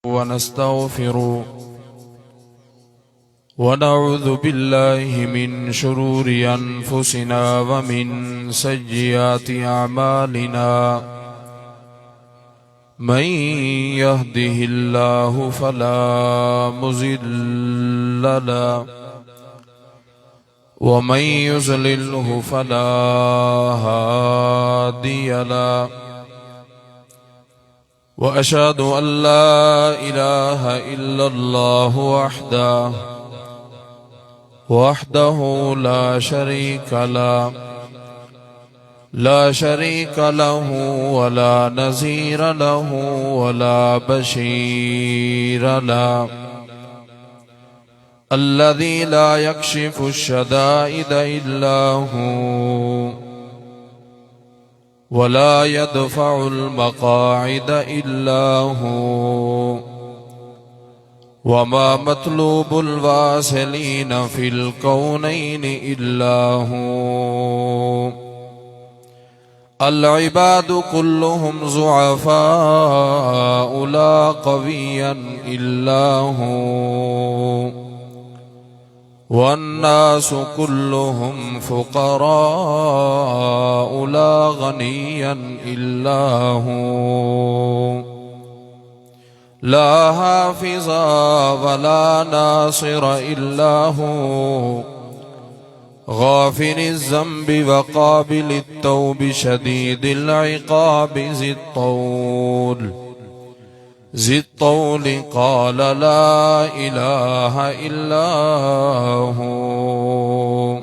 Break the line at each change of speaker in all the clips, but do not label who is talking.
ونستغفره ونعوذ بالله من شرور أنفسنا ومن سيئات أعمالنا من يهده الله فلا مضل له ومن يضلله فلا هادي له وأشهد أن لا إله إلا الله وحده لا شريك له ولا نظير له ولا بشير له الذي لا يكشف الشدائد إلا هو ولا يدفع المقاعد إلا هو وما مطلوب الواصلين في الكونين إلا هو العباد كلهم ضعفاء لا قويا إلا هو والناس كلهم فقراء لا غنيا إلا هو لا حافظ ولا ناصر إلا هو غافر الذنب وقابل التوب شديد العقاب ذي الطول قال لا إله إلا هو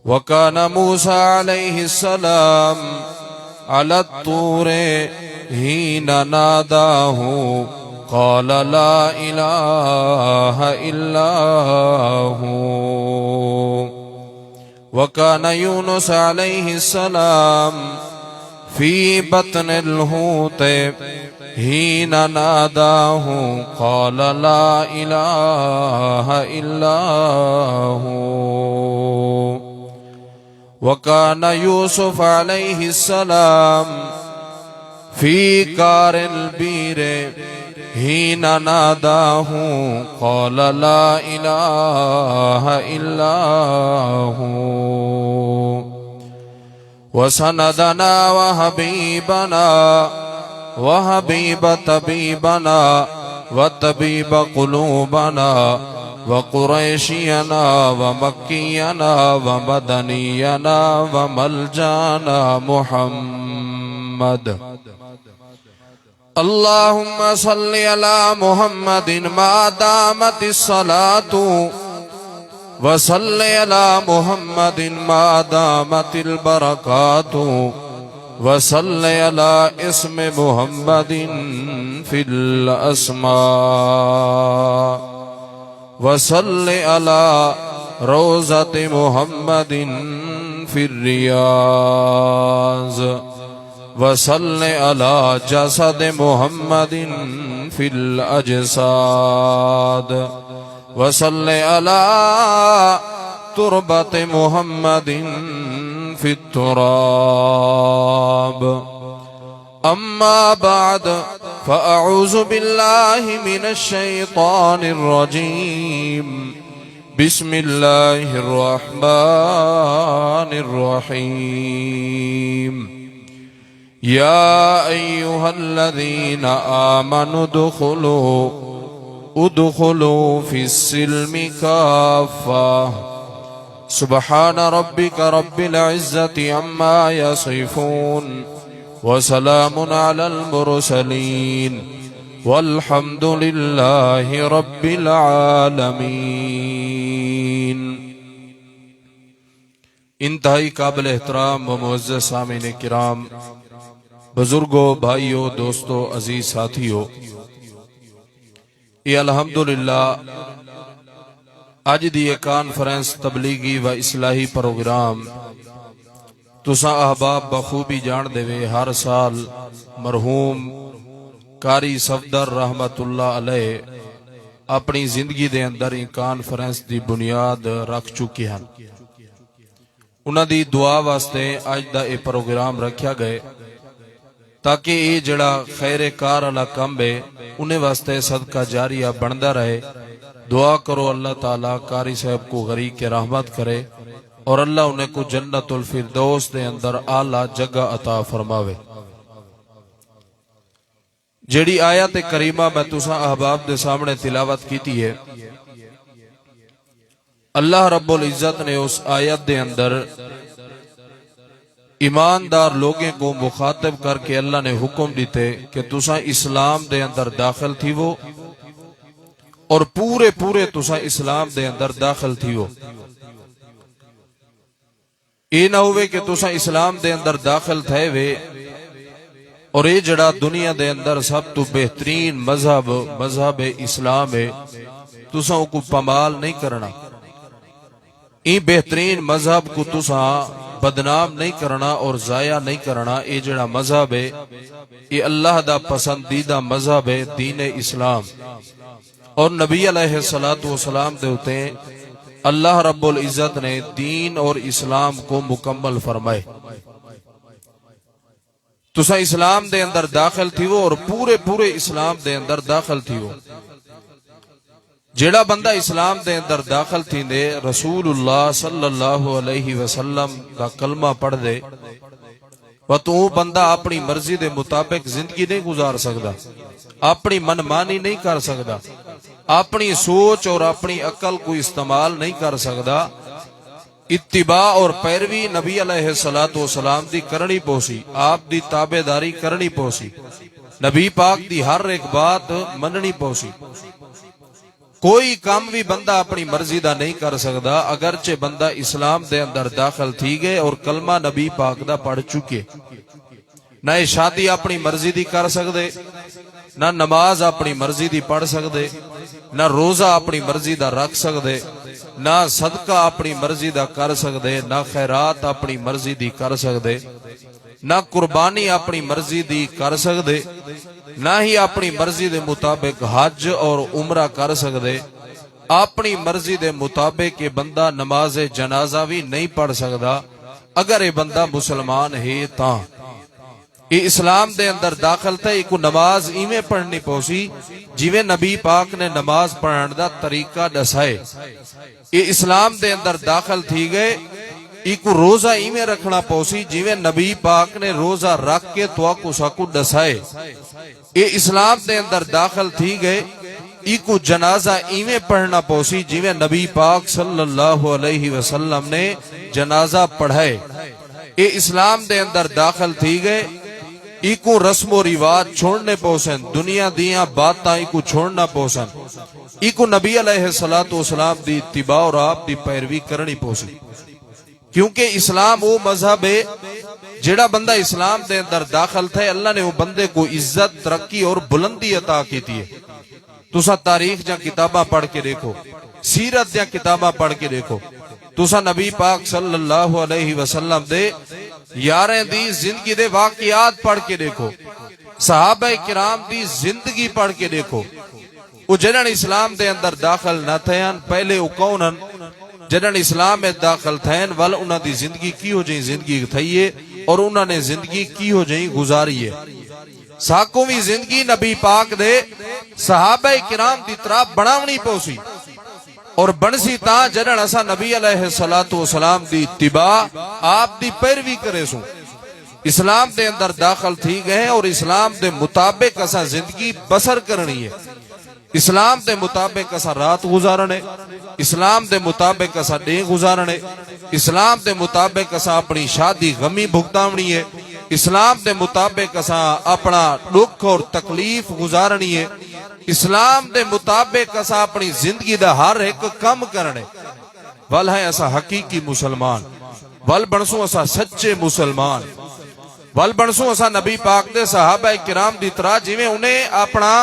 وكان موسى عليه السلام على الطور حين ناداه قال لا إله إلا هو وكان يونس عليه السلام في بطن الحوت حين ناداه قال لا إله إلا هو وكان يوسف عليه السلام في كار البير حين ناداه قال لا إله إلا هو وسندنا وحبيب طبيبنا وطبيب قلوبنا وقريشينا ومكينا ومدنينا وملجانا محمد اللهم صل على محمد ما دامت الصلاة وصل على محمد ما دامت البركات وصل على اسم محمد في الأسماء وصل على روضة محمد في الرياض وصل على جسد محمد في الأجساد وصل على تربة محمد في التراب أما بعد فأعوذ بالله من الشيطان الرجيم بسم الله الرحمن الرحيم يا أيها الذين آمنوا ادخلوا في السلم كافة سبحان ربك رب العزة عما يصفون وسلام على المرسلين والحمد لله رب العالمين انتہائی قابل احترام و معزز سامعین کرام، بزرگوں، بھائیوں، دوستوں، عزیز ساتھیوں، یہ الحمدللہ اج دی کانفرنس تبلیغی و اصلاحی پروگرام تساں احباب بخوبی جان دے وے ہر سال مرحوم قاری صفدر رحمت اللہ علیہ اپنی زندگی دے اندر یہ کانفرنس دی بنیاد رکھ چکے ہیں۔ انہاں دی دعا واسطے اج دا یہ پروگرام رکھیا گئے تاکہ یہ جڑا خیر کار والا کم ہے انہیں واسطے صدقہ جاریہ بندا رہے۔ دعا کرو اللہ تعالیٰ قاری صاحب کو غریق رحمت کرے اور اللہ انہیں کو جنت الفردوس دے اندر اعلیٰ جگہ عطا فرماوے۔ جیڑی آیت کریمہ میں تساں احباب دے سامنے تلاوت کیتی ہے، اللہ رب العزت نے اس آیت دے اندر ایماندار لوگیں کو مخاطب کر کے اللہ نے حکم دیتے کہ تساں اسلام دے اندر داخل تھی وہ اور پورے تساں اسلام دے اندر داخل تھی وہ۔ یہ نہ ہوئے کہ تساں اسلام دے اندر داخل تھے وے اور یہ جڑا دنیا دے اندر سب تو بہترین مذہب اسلام ہے تساں کو پامال نہیں کرنا، این بہترین مذہب کو تساں بدنام نہیں کرنا اور ضائع نہیں کرنا۔ یہ جڑا مذہب ہے یہ اللہ دا پسندیدہ مذہب ہے، دین اسلام، اور نبی علیہ السلام دے ہوتے ہیں اللہ رب العزت نے دین اور اسلام کو مکمل فرمائے۔ تسا اسلام دے اندر داخل تھی وہ اور پورے اسلام دے اندر داخل تھی وہ۔ جیڑا بندہ اسلام دے اندر داخل تھی دے رسول اللہ صلی اللہ علیہ وسلم کا کلمہ پڑھ دے و تو بندہ اپنی مرضی دے مطابق زندگی نہیں گزار سکتا، اپنی من مانی نہیں کر سکتا، اپنی سوچ اور اپنی عقل کو استعمال نہیں کر سکتا۔ اتباع اور پیروی نبی علیہ السلام دی کرنی پوسی، آپ دی تابعداری کرنی پوسی، نبی پاک دی ہر ایک بات مننی پوسی۔ کوئی کام بھی بندہ اپنی مرضی دا نہیں کر سکتا اگرچہ بندہ اسلام دے اندر داخل تھی گئے اور کلمہ نبی پاک دا پڑھ چکے۔ نہ شادی اپنی مرضی دی کر سکتے، نہ نماز اپنی مرضی دی پڑھ سکتے، نہ روزہ اپنی مرضی دا رکھ سکتے، نہ صدقہ اپنی مرضی دا کر سکتے، نہ خیرات اپنی مرضی دی کر سکتے، نہ قربانی اپنی مرضی دی کر سکتے، نہ ہی اپنی مرضی دے مطابق حج اور عمرہ کر سکتے۔ اپنی مرضی دے مطابق یہ بندہ نماز جنازہ بھی نہیں پڑھ سکتا اگر یہ بندہ مسلمان ہے تاں۔ یہ اسلام دے اندر داخل تھا، ایک نماز ایویں پڑھنی پوسی جویں نبی پاک نے نماز پڑھن دا طریقہ دسائے۔ یہ اسلام دے اندر داخل تھی گئے، ایک روزہ ایویں رکھنا پوسی جویں نبی پاک نے روزہ رکھ کے تو کو ساکو دسائے۔ یہ اسلام دے اندر داخل تھی گئے، ایک جنازہ ایویں پڑھنا پوسی جویں نبی پاک صلی اللہ علیہ وسلم نے جنازہ پڑھائے۔ یہ اسلام دے اندر داخل تھی گئے، ایکو رسم و رواج چھوڑنے پوسن، دنیا دیاں باتاں ایکو چھوڑنا پوسن، ایکو نبی علیہ السلام دی اتباع اور آپ دی پیروی کرنی پوسی۔ کیونکہ اسلام وہ مذہب ہے جڑا بندہ اسلام دے اندر داخل تھے اللہ نے وہ بندے کو عزت، ترقی اور بلندی عطا کی تھی۔ تسا تاریخ جا کتاباں پڑھ کے دیکھو، سیرت جا کتاباں پڑھ کے دیکھو، تسا نبی پاک صلی اللہ علیہ وسلم دے یاریں دی زندگی دے واقعات پڑھ کے دیکھو، صحابہ کرام دی زندگی پڑھ کے دیکھو۔ وہ جنہاں اسلام دے اندر داخل نہ تھین پہلے وہ کونن، جنہاں اسلام میں داخل تھین ول انہاں دی زندگی کی ہو جائیں زندگی تھئیے اور انہاں نے زندگی کی ہو جائیں گزاری ہے۔ ساکویں زندگی نبی پاک دے صحابہ کرام دی طرح بناونی پوسی اور بنسی تا جنہاں اسا نبی علیہ السلام دی اتباع آپ دی پیروی کرے سوں۔ اسلام دے اندر داخل تھی گئے اور اسلام دے مطابق اسا زندگی بسر کرنی ہے۔ اسلام دے مطابق اسا رات گزارنے، اسلام دے مطابق اسا ڈے گزارنے، اسلام دے مطابق اسا اپنی شادی غمی بھگتاونی ہے، اسلام دے مطابق اسا اپنا دکھ اور تکلیف گزارنی ہے، اسلام دے مطابق اسا اپنی زندگی دا ہر ایک کم کرنے۔ ول ہے اسا حقیقی مسلمان، ول بنسوں اسا سچے مسلمان، ول بنسوں اسا نبی پاک دے صحابہ کرام دی طرح جویں انہیں اپنا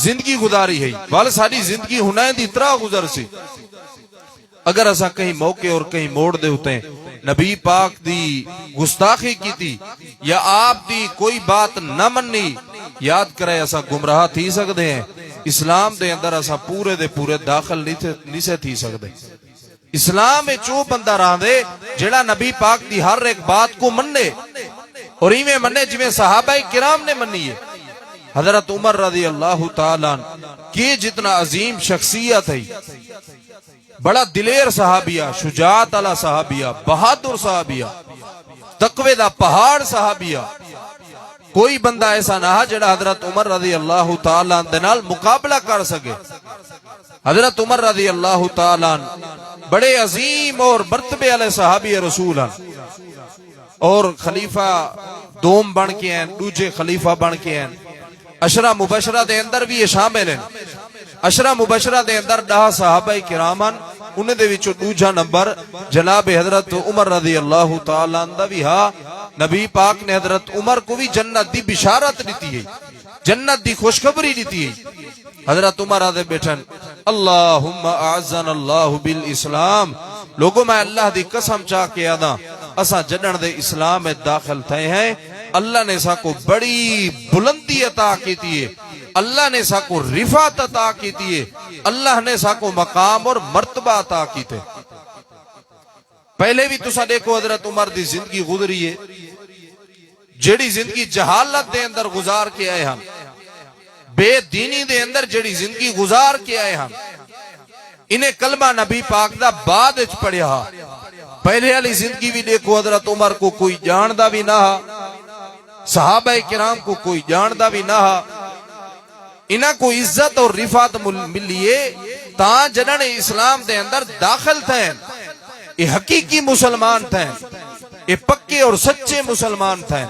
زندگی گزاری ہے، ول ساری زندگی ہنائیں دی طرح گزر سی۔ اگر اسا کہیں موقع اور کہیں موڑ دے ہوتے ہیں نبی پاک دی گستاخی کی تھی یا آپ دی کوئی بات نہ مننی، یاد کرے اسا گمراہ تھی سکتے ہیں۔ اسلام دے اندر اسا پورے دے پورے داخل نہیں سے تھی سکتے۔ اسلام میں چو بندہ رہا دے جڑا نبی پاک دی ہر ایک بات کو مننے، اور ایویں منے جویں صحابہ کرام نے منی ہے۔ حضرت عمر رضی اللہ تعالیٰ کی جتنا عظیم شخصیت ہے، بڑا دلیر صحابیہ، شجاعت والا صحابیہ، بہادر صحابیہ، تقوی دا پہاڑ صحابیہ، کوئی بندہ ایسا نہ جڑا حضرت عمر رضی اللہ تعالیٰ دے نال مقابلہ کر سکے۔ حضرت عمر رضی اللہ تعالیٰ بڑے عظیم اور مرتبے والے صحابی رسول ہیں، اور خلیفہ دوم بن کے ہیں، دوجے خلیفہ بن کے ہیں۔ عشرہ مبشرہ دے اندر بھی یہ شامل ہیں۔ عشرہ مبشرہ دے اندر 10 صحابہ کرام ہیں، انہیں دے وچوں دوجا نمبر جناب حضرت عمر رضی اللہ تعالیٰ عنہ بھی ہا۔ نبی پاک نے حضرت عمر کو بھی جنت دی بشارت دیتی ہے، جنت دی خوشخبری دیتی ہے۔ حضرت عمر آدھے بیٹھن اللہم اعزنا اللہ بالاسلام، لوگوں میں اللہ دی قسم چاہ کے آدھا اسا جنن دے اسلام میں داخل تھے ہیں، اللہ نے سا کو بڑی بلندی عطا کیتی ہے، اللہ نے سا کو رفعت عطا کیتی ہے، اللہ نے سا کو مقام اور مرتبہ عطا کیتے۔ پہلے بھی تسا دیکھو حضرت عمر دی زندگی گزری ہے، جیڑی زندگی جہالت دے اندر گزار کے آئے ہم، بے دینی دے اندر جیڑی زندگی گزار کے آئے ہم، انہیں کلمہ نبی پاک دا بعد اچ پڑھیا۔ پہلے والی زندگی بھی دیکھو، حضرت عمر کو کوئی جاندہ بھی نہ، صحابہ کرام کو کوئی جاندہ بھی نہ، انہاں کو عزت اور رفعت ملیے تاں جنہاں اسلام دے اندر داخل تھے، یہ حقیقی مسلمان تھے، یہ پکے اور سچے مسلمان تھے۔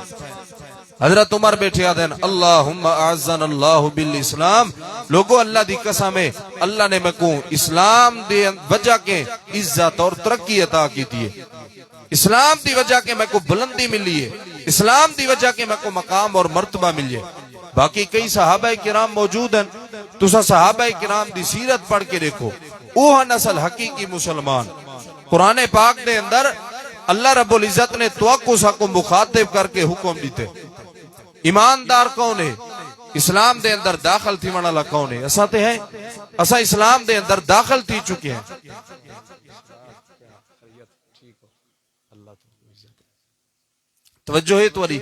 حضرت عمر بیٹھے آدھین اللہم اعزنا اللہ بالاسلام، لوگوں اللہ دی قسم ہے اللہ نے میں کو اسلام دی وجہ کے عزت اور ترقی عطا کی تھی، اسلام دی وجہ کے میں کو بلندی ملی ہے، اسلام دی وجہ کے میں کو مقام اور مرتبہ ملی ہے۔ باقی کئی صحابہ کرام موجود ہیں، تو صحابہ کرام دی سیرت پڑھ کے دیکھو، اوہ نسل حقیقی مسلمان۔ قرآن پاک دے اندر اللہ رب العزت نے توقع سا کو مخاطب کر کے حکم دیتے، ایماندار کون ہے، اسلام دے اندر داخل تھی منالا کون ہے؟ اسا تے ہیں، اسا اسلام دے اندر داخل تھی چکے ہیں۔ توجہ ہے توری،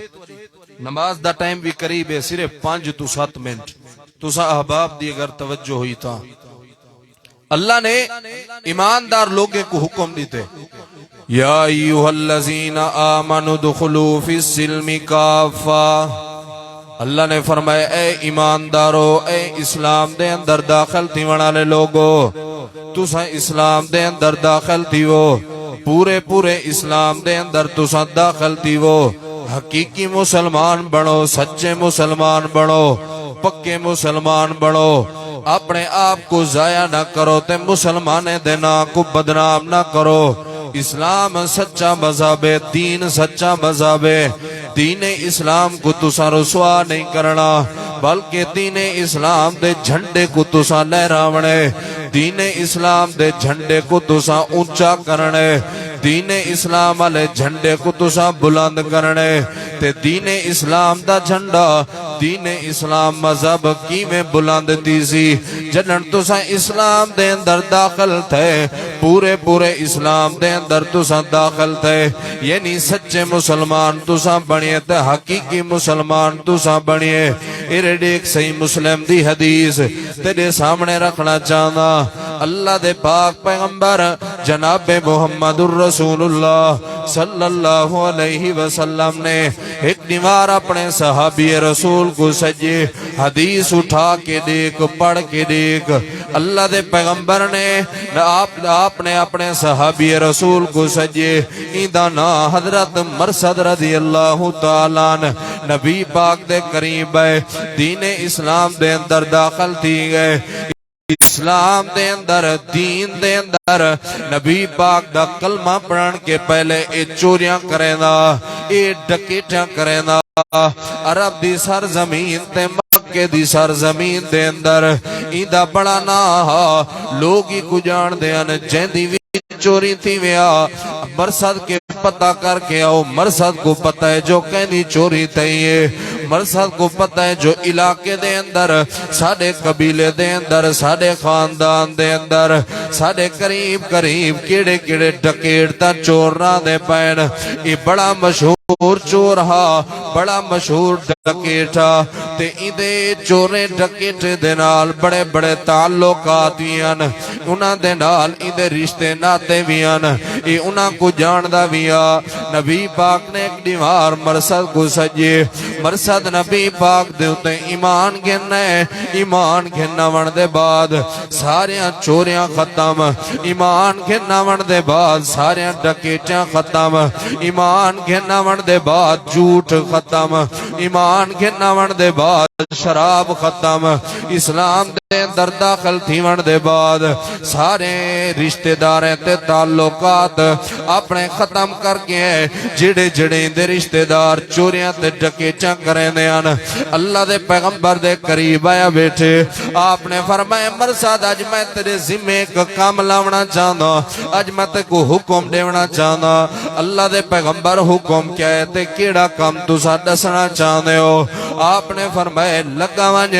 نماز دا ٹائم بھی قریب ہے، صرف 5 to 7 منٹ، تو سا احباب دی اگر توجہ ہوئی تھا، اللہ نے ایماندار لوگوں کو حکم دیتے، یا ایوہ الذین آمنوا دخلوا فی السلم کافہ، اللہ نے فرمایا اے ایماندارو، اے اسلام دے اندر داخل تھی ونالے لوگو، تسا اسلام دے اندر داخل تھی وہ، پورے پورے اسلام دے اندر تسا داخل تھی وہ، حقیقی مسلمان بنو، سچے مسلمان بنو، پکے مسلمان بنو، اپنے آپ کو ضائع نہ کرو تے مسلمانے دے نام کو بدنام نہ کرو۔ اسلام سچا مذہب ہے، دین سچا مذہب ہے، دین اسلام کو تسا رسوا نہیں کرنا، بلکہ دین اسلام دے جھنڈے کو تسا لہراونے، دین اسلام دے جھنڈے کو تسا اونچا کرنے، دین اسلام والے جھنڈے کو تسا بلند کرنے، تے دین اسلام دا جھنڈا، دین اسلام مذہب کی میں بلند تیزی، جنن تسا اسلام دے اندر داخل تھے، پورے پورے اسلام دے اندر تسا داخل تھے، یعنی سچے مسلمان تسا بنیے تے حقیقی مسلمان تسا بنیے۔ ایک صحیح مسلم دی حدیث تیرے سامنے رکھنا چاہنا، اللہ دے پاک پیغمبر جناب محمد الرسول اللہ صلی اللہ علیہ وسلم نے ایک دیوار اپنے صحابی رسول کو سجے حدیث اٹھا کے دیکھ، پڑھ کے دیکھ، اللہ دے پیغمبر نے آپ نے اپنے صحابی رسول کو سجے ایدانا حضرت مرصد رضی اللہ تعالیٰ نبی پاک دے قریب ہے، دین اسلام دے اندر داخل تھی گئے، اسلام دے اندر دین دے اندر نبی پاک دا کلمہ پڑھن کے پہلے اے چوریاں کریں دا، اے ڈکیٹیاں کریں دا، عرب دی سرزمین تے مکے دی سرزمین دے اندر ایدہ بڑا نا لوگ ہی کو جان دے ان جیندی وی چوری تھی ویا، مرصد کے پتہ کر کے آؤ، مرصد کو پتہ ہے جو کہنی چوری تھی ہے، مرصد کو پتہ ہے جو علاقے دے اندر ساڑے قبیلے دے اندر ساڑے خاندان دے اندر ساڑے قریب قریب کیڑے کیڑے ڈکیڑ تا چورنا دے پین، یہ بڑا مشہور مشہور چور ہا بڑا مشہور ڈکیٹا تے ایندے چورے ڈکیٹے دے نال بڑے بڑے تعلقات وی ہن انہاں دے نال ایندے رشتے ناتے وی ہن اے انہاں کو جاندا وی آ نبی پاک نے ایک دیوار مرصد کو سجے مرصد نبی پاک دے اُتے ایمان گھننا ہے ایمان گھننا ون دے بعد ساریاں چوریاں ختم ایمان گھننا ون دے بعد ساریاں ڈکیٹیاں ختم ایمان گھننا ون دے بعد جھوٹ ختم ایمان گھننا ون دے بعد شراب ختم اسلام دے اندر داخل تھی ون دے بعد سارے رشتہ داریں تے تعلقات اپنے ختم کر کے جڑے جڑے دے رشتہ دار چوریاں تے ڈکیٹیاں کریں دے ان اللہ دے پیغمبر دے قریب آیا بیٹھے آپ نے فرمایا مرصد اج میں تیرے ذمہ ایک کام لاونا چاہنا اج میں تے کو حکم دیونا چاہنا اللہ دے پیغمبر حکم کیا ہے تے کیڑا کام تسا دسنا چاہنے ہو آپ نے فرمایا لگا ون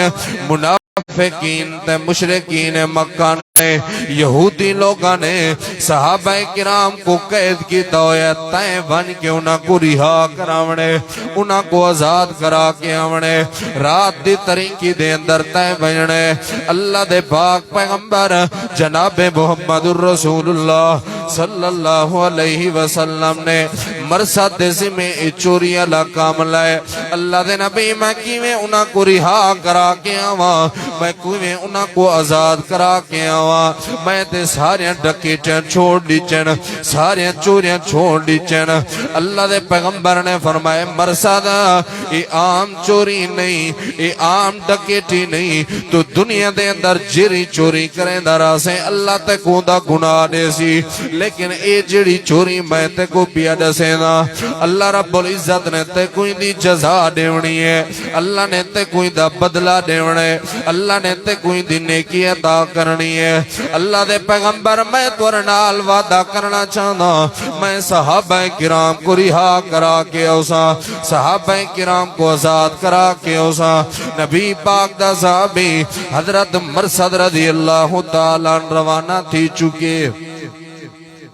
منافقین تے مشرکین مکہ نے یہودی لوگاں نے صحابہ کرام کو قید کیتا ہویا تائیں بن کے انہاں کو رہا کراونے انہاں کو آزاد کرا کے آونے رات دی طریقی دے اندر تائیں بننے اللہ دے پاک پیغمبر جناب محمد الرسول اللہ صلی اللہ علیہ وسلم نے مرصد دے ذمہ چوری والا کام لائے اللہ دے نبی میں کیویں انہاں کو رہا کرا کے آواں میں کیویں انہاں کو آزاد کرا کے آواں میں تے ساریاں ڈکیٹیاں چھوڑ دیچن ساریاں چوریاں چھوڑ دیچن اللہ دے پیغمبر نے فرمائے مرصد یہ عام چوری نہیں یہ عام ڈکیٹی نہیں تو دنیا دے اندر جری چوری کریں درا سے اللہ تے کو دا گناہ دے سی لیکن اے جڑی چوری میں تے کو پیا دسے نا اللہ رب العزت نے تے کوئی دی جزا دیونی ہے اللہ نے تے کوئی دا بدلہ دیونے اللہ نے تے کوئی دی نیکی عطا کرنی ہے اللہ دے پیغمبر میں تورنال وعدہ کرنا چاہنا میں صحابہ کرام کو رہا کرا کے اوسا صحابہ کرام کو آزاد کرا کے اوسا نبی پاک دا صحابی حضرت مرصد رضی اللہ تعالیٰ روانہ تھی چکے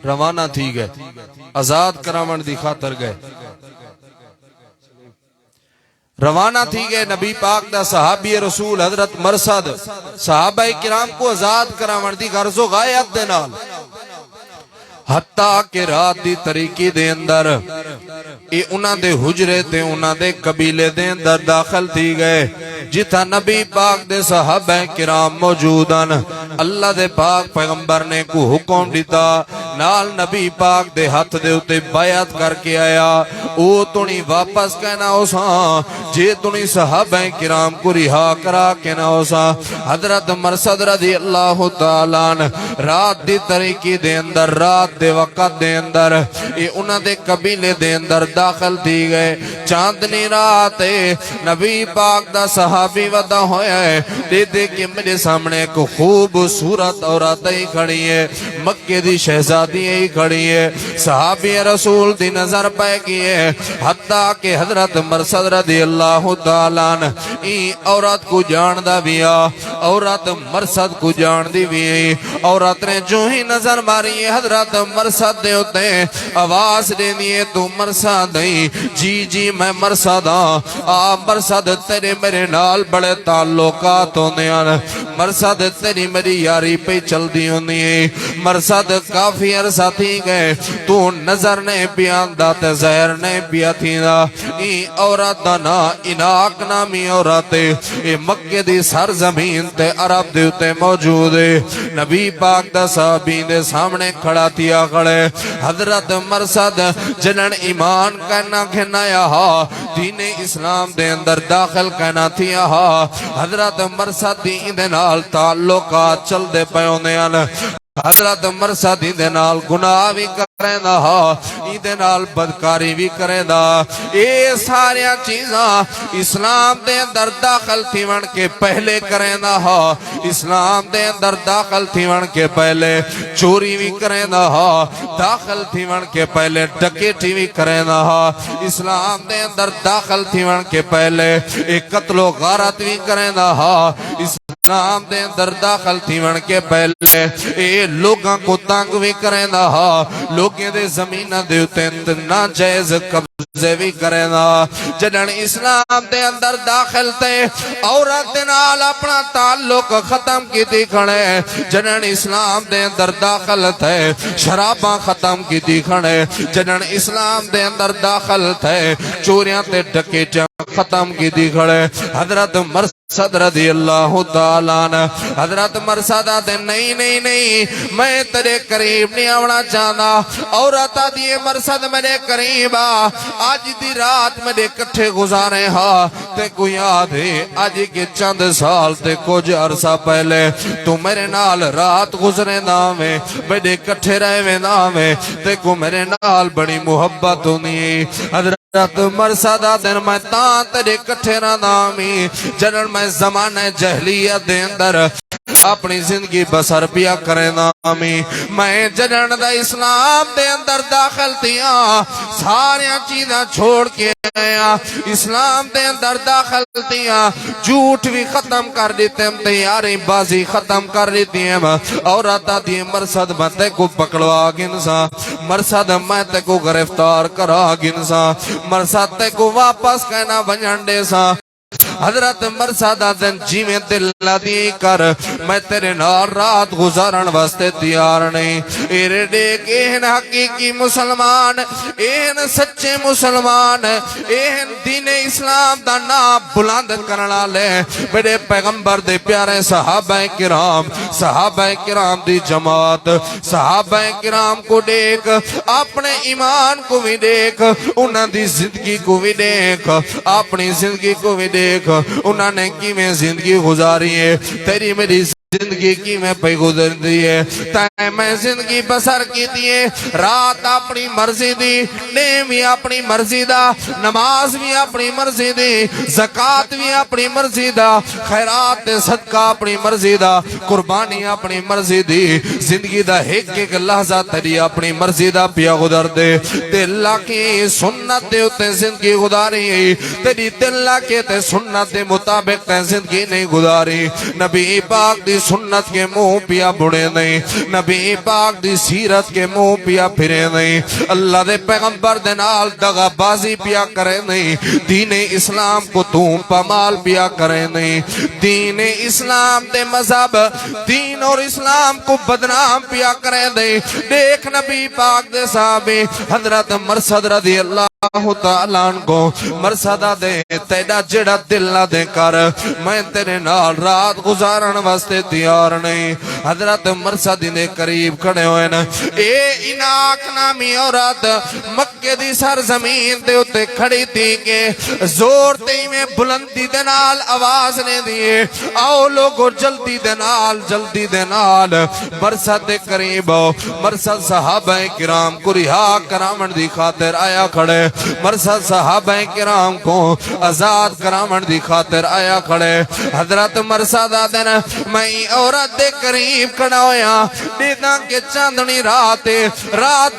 روانہ تھی گئے آزاد کراون دی خاطر گئے روانہ تھی گئے نبی پاک دا صحابی رسول حضرت مرصد صحابہ کرام کو آزاد کراون دی غرض و غایت دے نال حتیٰ کہ رات دی طریقی دے اندر اے انہاں دے حجرے تے انہاں دے قبیلے دے اندر داخل تھی گئے جتھا نبی پاک دے صحابہ کرام موجودن اللہ دے پاک پیغمبر نے کو حکم دیتا نال نبی پاک دے ہاتھ دے اتے بیعت کر کے آیا او تونی واپس کہنا ہوسا جے تونی صحابہ کرام کو رہا کرا کہنا ہوسا حضرت مرصد رضی اللہ تعالیٰ رات دی طریقی دے اندر رات دے وقت دے اندر اے انہاں دے قبیلے دے اندر داخل تھی گئے چاندنی رات نبی پاک دا صحابی ودا ہویا ہے دے دے کہ میرے سامنے ایک خوبصورت عورت ہی کھڑی ہے مکے دی شہزادی ہی کھڑی ہے صحابی رسول دی نظر پہ کیے حتیٰ کہ حضرت مرصد رضی اللہ تعالیٰ این عورت کو جان دا بیا عورت مرصد کو جان دی بھی عورت نے جو ہی نظر ماری حضرت مرصد دے ہوتے آواز دے دیئے تو مرصد دیں جی جی میں مرصد مرصد تیرے میرے نال بڑے تعلقات ہونے مرصد تیری میری یاری پہ چل دی ہونی مرصد کافی عرصہ تھی گئے تو نظر نے بیان داتے زہر نے بیا تھی نا این عورت نا اناک نامی عورت مکہ دی سرزمین تے عرب دیوتے موجود نبی پاک دا صحابین دے سامنے کھڑا تیا کھڑے حضرت مرصد جنن ایمان کہنا کھنایا ہا دین اسلام دے اندر داخل کہنا تیا ہا حضرت مرصد دین دے نال تعلقات چل دے پیونے حضرت مرصد دے نال گناہ بھی کریں دا دے نال بدکاری بھی کریں دا اے ساریاں چیزاں اسلام دے اندر داخل تھی ون کے پہلے کریں دا اسلام دے اندر داخل تھی ون کے پہلے چوری بھی کریں دا داخل تھی ون کے پہلے ڈکیٹی بھی کریں دا اسلام دے اندر داخل تھی ون کے پہلے ایک قتل و غارت بھی کریں دا اسلام دے اندر داخل تھی ون کے پہلے اے لوگاں کو تنگ بھی کریں دا لوگیں دے زمینہ دے اتنے ناجائز قبضے بھی کریں دا جنہاں اسلام دے اندر داخل تے عورت نال اپنا تعلق ختم کی دی کھڑے جنہاں اسلام دے اندر داخل تے شراباں ختم کی دی کھڑے جنہاں اسلام دے اندر داخل تے چوریاں تے ڈکیٹیاں ختم کی دی کھڑے حضرت مرثد رضی اللہ تعالیٰ عنہ حضرت مرثد آتے نہیں میں تیرے قریب نہیں آونا چاہتا عورت آتی ہے مرثد میرے قریب آج دی رات میرے کٹھے گزارے ہاں تے کو یاد ہے آج کے چند سال تے کچھ عرصہ پہلے تو میرے نال رات گزرے نامے میرے کٹھے رہے نامے تے کو میرے نال بڑی محبت ہونی حضرت مرثد آدن میں تاں تیرے کٹھے نہ نامی جنن میں زمانہ جہلیت دے اندر اپنی زندگی بسر پیا کرے نامی میں جنن دا اسلام دے اندر داخل تیاں ساریاں چیزاں چھوڑ کے آیا اسلام دے اندر داخل تیاں جھوٹ بھی ختم کر دیتے ہم تیاری بازی ختم کر دیتے ہم اور آتا دی مرثد میں تے کو پکڑوا گنسا مرثد میں تے کو گرفتار کرا گنسا مرثد تے کو واپس کہنا بنجنڈے سا حضرت مرثد آدن جی میں دل دی کر میں تیرے نال رات گزارن واسطے تیار نہیں ایرے دیکھ ایہن حقیقی مسلمان ایہن سچے مسلمان ایہن دین اسلام دا نام بلند کرنا لے میرے پیغمبر دے پیارے صحابہ کرام دی جماعت صحابہ کرام کو دیکھ اپنے ایمان کو بھی دیکھ انہاں دی زندگی کو بھی دیکھ اپنی زندگی کو بھی دیکھ انہوں نے کی میں زندگی گزاری ہے تیری میری زندگی کی میں پہ گزر دیئے تائیں میں زندگی بسر کی دیئے رات اپنی مرضی دی نیم بھی اپنی مرضی دا نماز بھی اپنی مرضی دی زکاة بھی اپنی مرضی دا خیرات صدقہ اپنی مرضی دا قربانی اپنی مرضی دی زندگی دا ایک لحظہ تیری اپنی مرضی دا پیا گزر دے دلہ کی سنت دے اتے زندگی گزاری تیری دلہ کے تے سنت دے مطابق تے زندگی نہیں گزاری نبی پاک دی سنت کے منہ پیا بڑے نہیں نبی پاک دی سیرت کے منہ پیا پھرے نہیں اللہ دے پیغمبر دے نال دغا بازی پیا کرے نہیں دین اسلام کو تم پامال پیا کرے نہیں دین اسلام دے مذہب دین اور اسلام کو بدنام پیا کرے نہیں دیکھ نبی پاک دے صحابی حضرت مرثد رضی اللہ تعالیٰ عنہ کو مرثد دے تیڑا جڑا دل نہ دے کر میں تیرے نال رات گزارن واسطے تیار نہیں حضرت مرثد دے قریب کھڑے ہوئے نا اے اناک نامی عورت مکہ دی سرزمین دے اتے کھڑی تھی کہ زور تی میں بلندی دے نال آواز نے دیئے آؤ لوگو جلدی دے نال مرثد دے قریب آؤ مرثد صحابہ کرام کو رہا کرامن دی خاطر آیا کھڑے مرثد صحابہ کرام کو آزاد کرامن دی خاطر آیا کھڑے حضرت مرثد آدن میں عورت دے قریب کھڑا ہویا دیداں کے چاندنی رات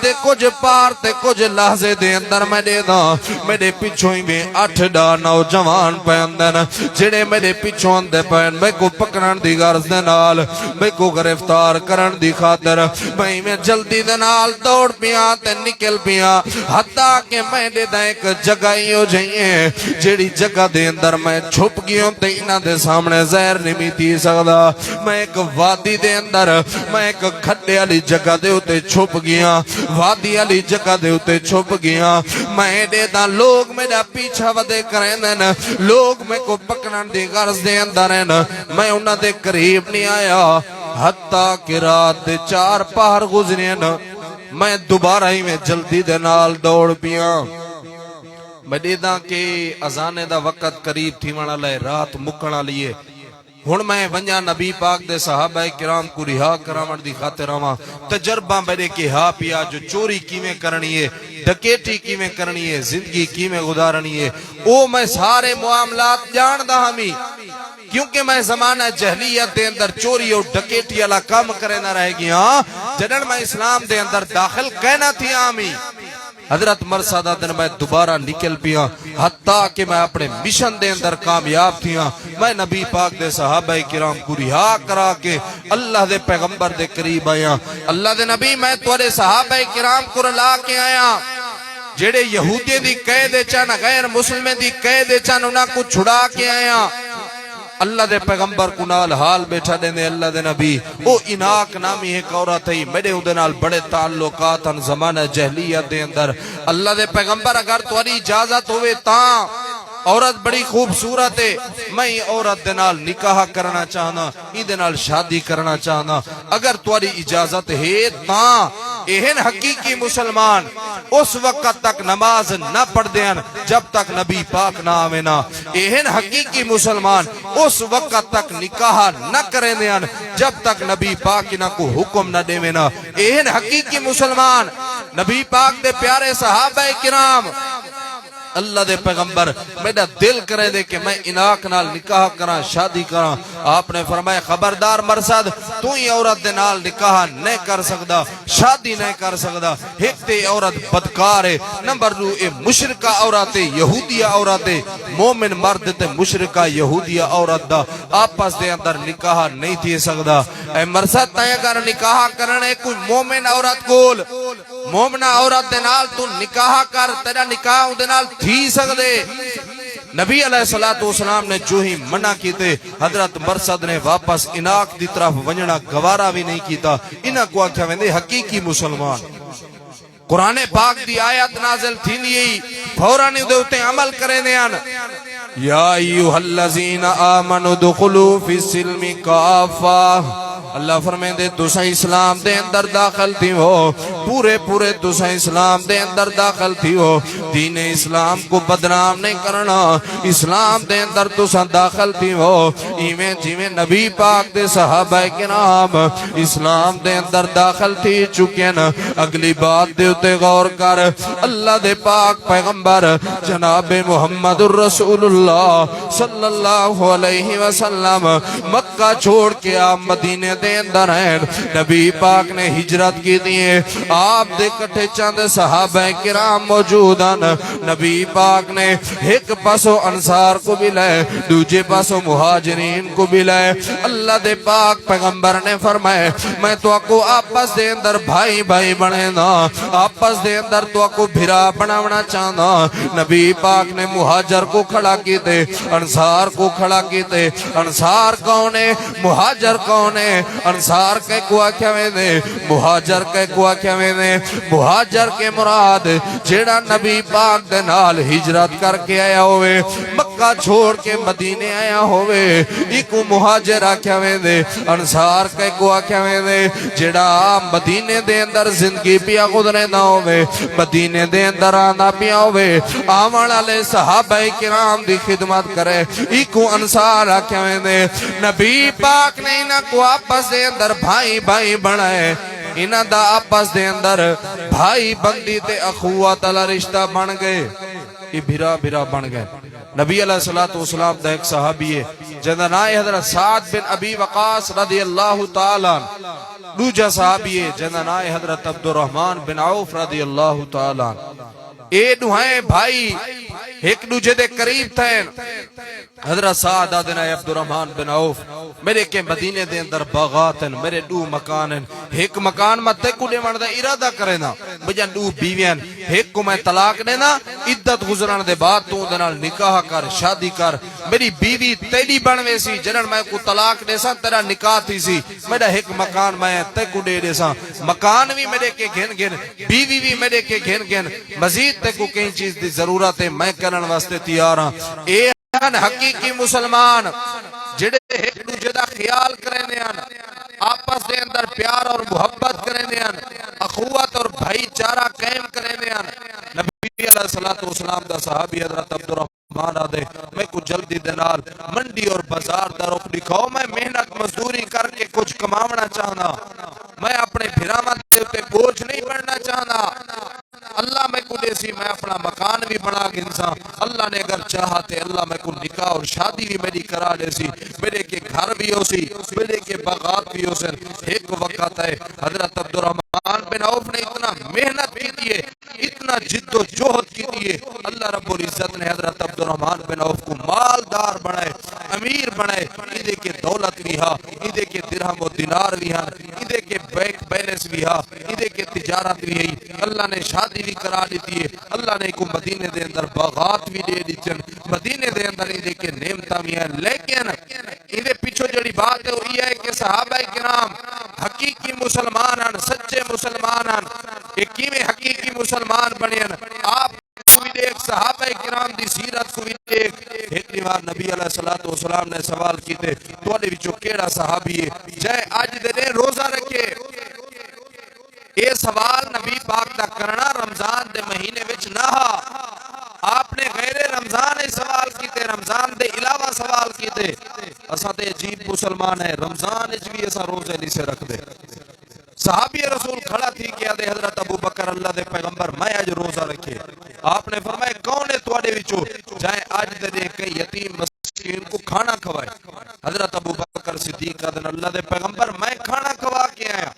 دے کچھ پار تے کچھ لحظے دے اندر میں دیداں میرے پچھوئی میں 8 نوجوان پیندن جڑے میرے پچھوں اندے پین میں کو پکڑن دی غرض دے نال میں کو گرفتار کرن دی خاطر میں جلدی دے نال دوڑ پیا تے نکل پیا حتیٰ کہ میں دیداں ایک جگہ ہی ہو جائیے جڑی جگہ دے اندر میں چھپ گیوں تے انہ دے سامنے زہر نہیں تھی سکتا میں ایک وادی دے اندر میں ایک کھڈے علی جگہ دے ہوتے چھپ گیا وادی علی جگہ دے ہوتے چھپ گیا میں دیتا لوگ میرا پیچھا ودے کریں دین لوگ میں کو پکڑن دی غرض دے اندر ہیں میں انہاں دے قریب نہیں آیا حتیٰ کہ رات دے 4 پہر گزرین میں دوبارہ ہی میں جلدی دے نال دوڑ پیا میں دیداں کہ اذانے دا وقت قریب تھی مانا لے رات مکنا لیے ہن میں ونجا نبی پاک دے صحابہ کرام کو رہا کرامن دی خاطر آواں تجربہ میرے کے ہا پیا جو چوری کیویں کرنی ہے ڈکیٹی کیویں کرنی ہے زندگی کیویں گزارنی ہے او میں سارے معاملات جاندا ہمی کیونکہ میں زمانہ جہلیت دے اندر چوری اور ڈکیٹی والا کام کرے نہ رہ گیا جنن میں اسلام دے اندر داخل کہنا تھی آمی حضرت مرسا دا دن میں دوبارہ نکل پیا حتیٰ کہ میں اپنے مشن دے اندر کامیاب تھیا میں نبی پاک دے صحابہ کرام کو رہا کرا کے اللہ دے پیغمبر دے قریب آیا اللہ دے نبی میں تورے صحابہ کرام کو رلا کے آیا جڑے یہودی دی قید چن غیر مسلمے دی قید چن انہاں کو چھڑا کے آیا اللہ دے پیغمبر کو نال حال بیٹھا دینے اللہ دے نبی او اناک نامی ایک عورت ہے میرے او دے نال بڑے تعلقات ان زمانہ جہلیت دے اندر اللہ دے پیغمبر اگر تواری اجازت ہوئے تاں عورت بڑی خوبصورت ہے میں عورت دے نال نکاح کرنا چاہنا ہی دے نال شادی کرنا چاہنا اگر تواری اجازت ہے تاں ایہن حقیقی مسلمان اس وقت تک نماز نہ پڑھ دیاں جب تک نبی پاک نہ آوینا ایہن حقیقی مسلمان اس وقت تک نکاح نہ کریں دیاں جب تک نبی پاک نہ کو حکم نہ دیوینا ایہن حقیقی مسلمان نبی پاک دے پیارے صحابہ کرام اللہ دے پیغمبر میرا دل کرے دے کہ میں اناک نال نکاح کراں شادی کراں آپ نے فرمایا خبردار مرسد تو ہی عورت دے نال نکاح نہیں کر سکدا شادی نہیں کر سکدا ایک تے عورت بدکار ہے نمبر 2 اے مشرکہ عورت ہے یہودیہ عورت ہے مومن مرد تے مشرکہ یہودیہ عورت دا آپس دے اندر نکاح نہیں تھی سکدا اے مرسد تے اگر نکاح کرنے کوئی مومن عورت کول مومنہ عورت دے نال تو نکاح کر تیرا نکاح دے نال تھی سکدے نبی علیہ السلام نے جو ہی منع کیتے حضرت مرسد نے واپس اناک دی طرف ونجنا گوارا بھی نہیں کیتا انہاں کو آکھیا ویندے حقیقی مسلمان قرآن پاک دی آیت نازل تھی نہیں فوراً دے اتے عمل کرے دیاں یا ایوہ الذین آمنوا دخلوا فی السلم کافہ اللہ فرمائیں دے تساں اسلام دے اندر داخل تھی ہو پورے تساں اسلام دے اندر داخل تھی ہو دین اسلام کو بدنام نہیں کرنا اسلام دے اندر تساں داخل تھی ہو ایویں جویں نبی پاک دے صحابہ کرام اسلام دے اندر داخل تھی چکے نا اگلی بات دے اتے غور کر اللہ دے پاک پیغمبر جناب محمد الرسول اللہ صلی اللہ علیہ وسلم مکہ چھوڑ کے آپ مدینے دے اندر ہیں نبی پاک نے ہجرت کی دیئے آپ دے کٹھے چند صحابہ کرام موجود ہیں نبی پاک نے ایک پاسو انصار کو بھی لائے دوجے پاسو مہاجرین کو بھی لائے اللہ دے پاک پیغمبر نے فرمائے میں تو آپ آپس دے اندر بھائی بھائی بنے نا آپس دے اندر تو آپ بھرا بناونا چاہنا نبی پاک نے مہاجر کو کھڑا کیتے انصار کو کھڑا کیتے انصار کون ہے مہاجر کون ہے انصار کے کو آکھیا میں دے مہاجر کے کو آکھیا میں دے مہاجر کے مراد جیڑا نبی پاک دے نال ہجرت کر کے آیا ہوئے مکہ چھوڑ کے مدینے آیا ہوئے ایکو مہاجر آکھیا میں دے انصار کے کو آکھیا میں دے جیڑا مدینے دے اندر زندگی پیا گزرے نہ ہوئے مدینے دے اندر آنا پیا ہوئے آمن علیہ صحابہ کرام دی خدمت کرے ایکو انصار آکھیا میں دے نبی پاک نے انہاں کو آپس دے اندر بھائی بھائی بنائے انہاں دا آپس دے اندر بھائی بندی تے اخوات علی رشتہ بن گئے یہ بھرا بن گئے نبی علیہ السلام دا ایک صحابی ہے جنہاں نائے حضرت سعد بن ابی وقاص رضی اللہ تعالیٰ دوجہ صحابی ہے جنہاں نائے حضرت عبد الرحمن بن عوف رضی اللہ تعالیٰ اے دوہائیں بھائی ایک دوجہ دے قریب تھے حضرت سعد آدھنا عبد الرحمن بن عوف میرے کے مدینے دے اندر باغات ہیں میرے دو مکان ہیں ایک مکان میں تے کو دیوان دا ارادہ کرے نا بجان دو بیویاں ایک کو میں طلاق دینا عدت گزران دے بعد تو دنال نکاح کر شادی کر میری بیوی تیری بنوے سی جنن میں کو طلاق دے سا تیرا نکاح تھی سی میرا ایک مکان میں تے کو دے سا مکان بھی میرے کے گھن بیوی بھی میرے کے گھن مزید تے کو کہیں چیز دی ضرورت ہے میں کرن واسطے تیار ہاں اے حقیقی مسلمان جڑے ایک دوجے دا خیال کرنے ہیں آپس دے اندر پیار اور محبت کرنے ہیں اخوت اور بھائی چارہ قائم کرنے ہیں نبی علیہ السلام دا صحابی حضرت عبد الرحمن آدھے میں کو جلدی دنال منڈی اور بازار دا رخ دکھاؤ میں محنت مزدوری کر کے کچھ کماونا چاہنا میں اپنے بھرامت دے اتے بوجھ نہیں بڑھنا چاہنا اللہ میں کو دیسی میں اپنا مکان بھی بنا گنسا اللہ نے اگر چاہتے اللہ میں کو نکاح اور شادی بھی میری کرا دیسی میرے کے گھر بھی ہو سی میرے کے باغات بھی ہو سن ایک وقت ہے حضرت عبد الرحمن الرحمن بن عوف نے اتنا محنت کی ہے، اتنا جد و جہد کی ہے، اللہ رب العزت نے حضرت عبد الرحمن بن عوف کو مالدار بنائے، امیر بنائے، ادھے کے دولت بھی ہا، ادھے کے درہم و دینار بھی ہا، ادھے کے بینک بیلنس بھی ہا، ادھے کے تجارت بھی ہے، اللہ نے شادی بھی کرا دیتی ہے، اللہ نے کو مدینے دے اندر باغات بھی دے دیتن، مدینے دے اندر ادھے کے نعمتاں بھی ہیں، لیکن ادھے پیچھو جڑی بات ہے وہ یہ ہے کہ صحابہ کرام حقیقی مسلمان ہیں، سچے مسلمان ہیں، ایک حقیقی مسلمان بنے ہیں۔ آپ کوئی دیکھ صحابہ کرام دی سیرت کوئی دیکھ، ایک دیوار نبی علیہ السلام نے سوال کیتے تو انہیں بچو کیڑا صحابی ہے جائے آج دنے روزہ رکھے، یہ سوال نبی پاک دا کرنا رمضان دے مہینے وچ نہ آپ نے غیر رمضان سوال کیتے، رمضان دے علاوہ سوال کیتے، اساں تے عجیب مسلمان ہے، رمضان اچ بھی ایسا روزے نہیں سے رکھ دے۔ صحابی رسول کھڑا تھی کہ آدھے حضرت ابو بکر اللہ دے پیغمبر میں آج روزہ رکھے، آپ نے فرمایا کون ہے تواڈے وچوں جائیں آج دے کئی یتیم مسکین کو کھانا کھوائے، حضرت ابو بکر صدیق آدھے اللہ دے پیغمبر میں کھانا کھوا کے آیا،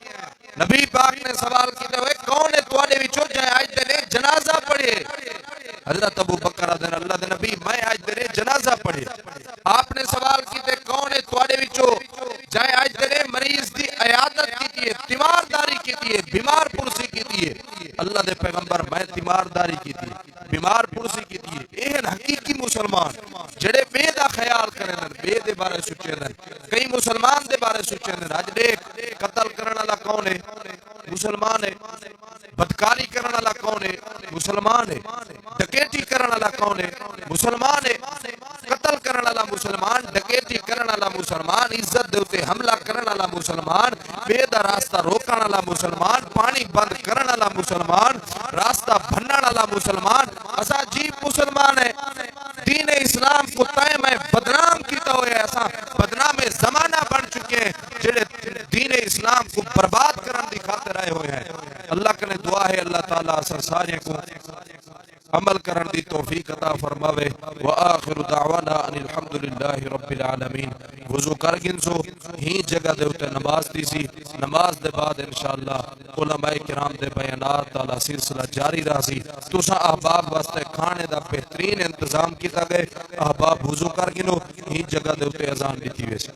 نبی پاک نے سوال کیتے ہوئے کون ہے تواڈے وچوں جائیں آج دے جنازہ پڑھے، حضرت ابو بکر آدھے اللہ دے نبی میں آج دے جنازہ پڑھے، آپ نے سوال کیتے کون ہے تواڈے وچوں جائیں آج دے مریض دی عیادت کیتی ہے، تیمارداری کیتی ہے، بیمار پرسی کیتی ہے، اللہ دے پیغمبر میں تیمارداری کیتی ہے، بیمار پرسی کیتی ہے، یہ حقیقی مسلمان جڑے بے دا خیال کریں بے دے بارے سوچے دیں، کئی مسلمان دے بارے سوچے دیں، آج دیکھ قتل کرنے والا کون ہے؟ مسلمان ہے، بدکاری کرنے والا کون ہے؟ مسلمان ہے، ڈکیٹی کرنے والا کون ہے؟ مسلمان ہے، قتل کرنے والا مسلمان، ڈکیٹی کرنے والا مسلمان، عزت دے اوتے حملہ کرنے والا مسلمان، بے دا راستہ روکنے والا مسلمان، پانی بند کرنے والا مسلمان، راستہ بھننے والا مسلمان، اسا عجیب مسلمان ہے، دین اسلام کو تائم ہے بدنام کیتا ہوئے ہے، اسا بدنام زمانہ بن چکے ہیں جڑے دین اسلام کو برباد کرن دی خاطر آئے ہوئے ہیں۔ اللہ کنے دعا ہے اللہ تعالیٰ اسا سارے کو عمل کرن دی توفیق عطا فرماوے، وآخر دعوانا ان الحمدللہ رب العالمین۔ وضو کر گنسو ہی جگہ دے ہوتے نماز دی سی، نماز دے بعد انشاءاللہ علماء کرام دے بیانات تعالیٰ سلسلہ جاری رہا سی، تسا احباب واسطے کھانے دا بہترین انتظام کیتا گئے، احباب وضو کر گنو ہی جگہ دے ہوتے اذان دیتی ویسے۔